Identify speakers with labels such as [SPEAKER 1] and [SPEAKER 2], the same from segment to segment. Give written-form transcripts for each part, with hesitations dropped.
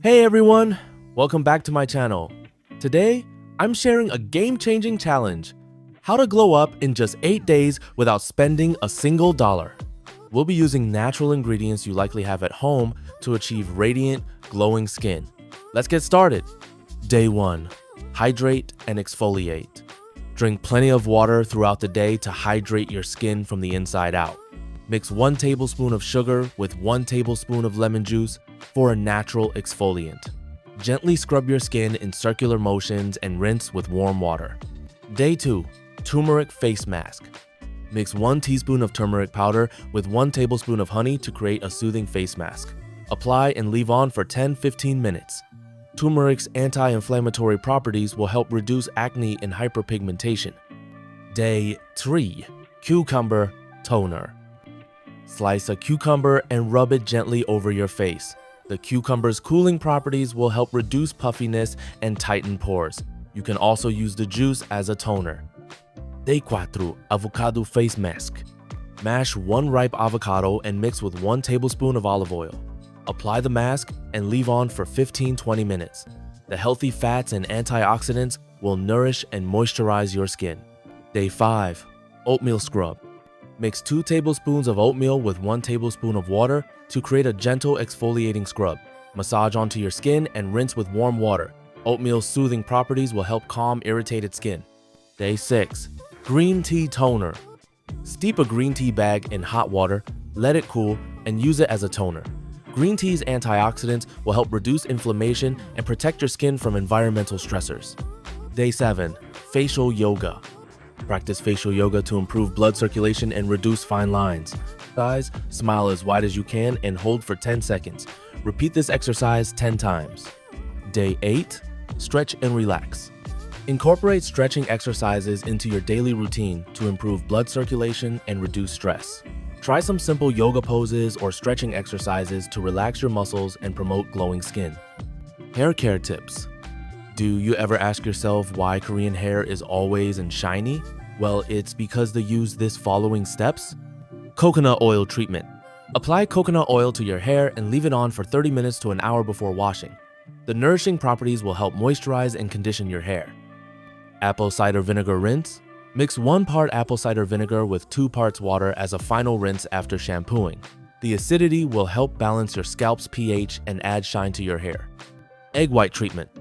[SPEAKER 1] Hey everyone, welcome back to my channel. Today, I'm sharing a game-changing challenge, how to glow up in just 8 days without spending a single dollar. We'll be using natural ingredients you likely have at home to achieve radiant, glowing skin. Let's get started. Day 1. Hydrate and exfoliate. Drink plenty of water throughout the day to hydrate your skin from the inside out. Mix 1 tablespoon of sugar with 1 tablespoon of lemon juice for a natural exfoliant. Gently scrub your skin in circular motions and rinse with warm water. Day 2. Turmeric face mask. Mix 1 teaspoon of turmeric powder with 1 tablespoon of honey to create a soothing face mask. Apply and leave on for 10-15 minutes. Turmeric's anti-inflammatory properties will help reduce acne and hyperpigmentation. Day 3. Cucumber toner. Slice a cucumber and rub it gently over your face. The cucumber's cooling properties will help reduce puffiness and tighten pores. You can also use the juice as a toner. Day 4. Avocado face mask. Mash 1 ripe avocado and mix with 1 tablespoon of olive oil. Apply the mask and leave on for 15-20 minutes. The healthy fats and antioxidants will nourish and moisturize your skin. Day 5. Oatmeal scrub. Mix 2 tablespoons of oatmeal with 1 tablespoon of water to create a gentle exfoliating scrub. Massage onto your skin and rinse with warm water. Oatmeal's soothing properties will help calm irritated skin. Day 6. Green tea toner. Steep a green tea bag in hot water, let it cool, and use it as a toner. Green tea's antioxidants will help reduce inflammation and protect your skin from environmental stressors. Day 7. Facial yoga. Practice facial yoga to improve blood circulation and reduce fine lines. Smile as wide as you can and hold for 10 seconds. Repeat this exercise 10 times. Day 8. Stretch and relax. Incorporate stretching exercises into your daily routine to improve blood circulation and reduce stress. Try some simple yoga poses or stretching exercises to relax your muscles and promote glowing skin. Hair care tips. Do you ever ask yourself why Korean hair is always and shiny? Well, it's because they use this following steps. Coconut oil treatment. Apply coconut oil to your hair and leave it on for 30 minutes to an hour before washing. The nourishing properties will help moisturize and condition your hair. Apple cider vinegar rinse. Mix 1 part apple cider vinegar with 2 parts water as a final rinse after shampooing. The acidity will help balance your scalp's pH and add shine to your hair. Egg white treatment.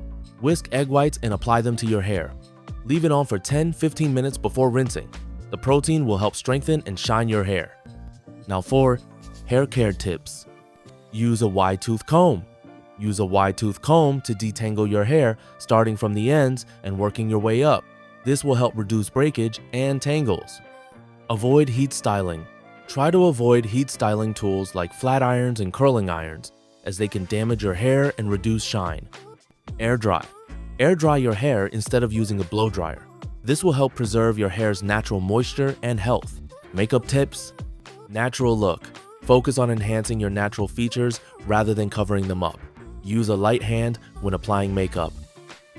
[SPEAKER 1] Whisk egg whites and apply them to your hair. Leave it on for 10-15 minutes before rinsing. The protein will help strengthen and shine your hair. Now for hair care tips. Use a wide tooth comb. Use a wide tooth comb to detangle your hair, starting from the ends and working your way up. This will help reduce breakage and tangles. Avoid heat styling. Try to avoid heat styling tools like flat irons and curling irons, as they can damage your hair and reduce shine. Air dry. Air dry your hair instead of using a blow dryer. This will help preserve your hair's natural moisture and health. Makeup tips. Natural look. Focus on enhancing your natural features rather than covering them up. Use a light hand when applying makeup.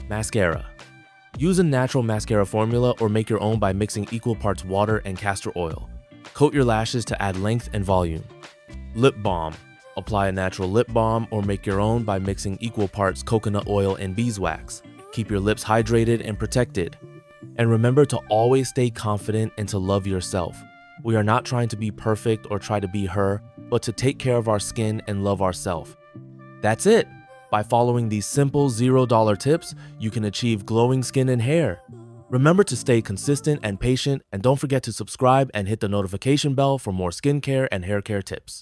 [SPEAKER 1] Mascara. Use a natural mascara formula or make your own by mixing equal parts water and castor oil. Coat your lashes to add length and volume. Lip balm. Apply a natural lip balm or make your own by mixing equal parts coconut oil and beeswax. Keep your lips hydrated and protected. And remember to always stay confident and to love yourself. We are not trying to be perfect or try to be her, but to take care of our skin and love ourselves. That's it! By following these simple $0 tips, you can achieve glowing skin and hair. Remember to stay consistent and patient, and don't forget to subscribe and hit the notification bell for more skincare and hair care tips.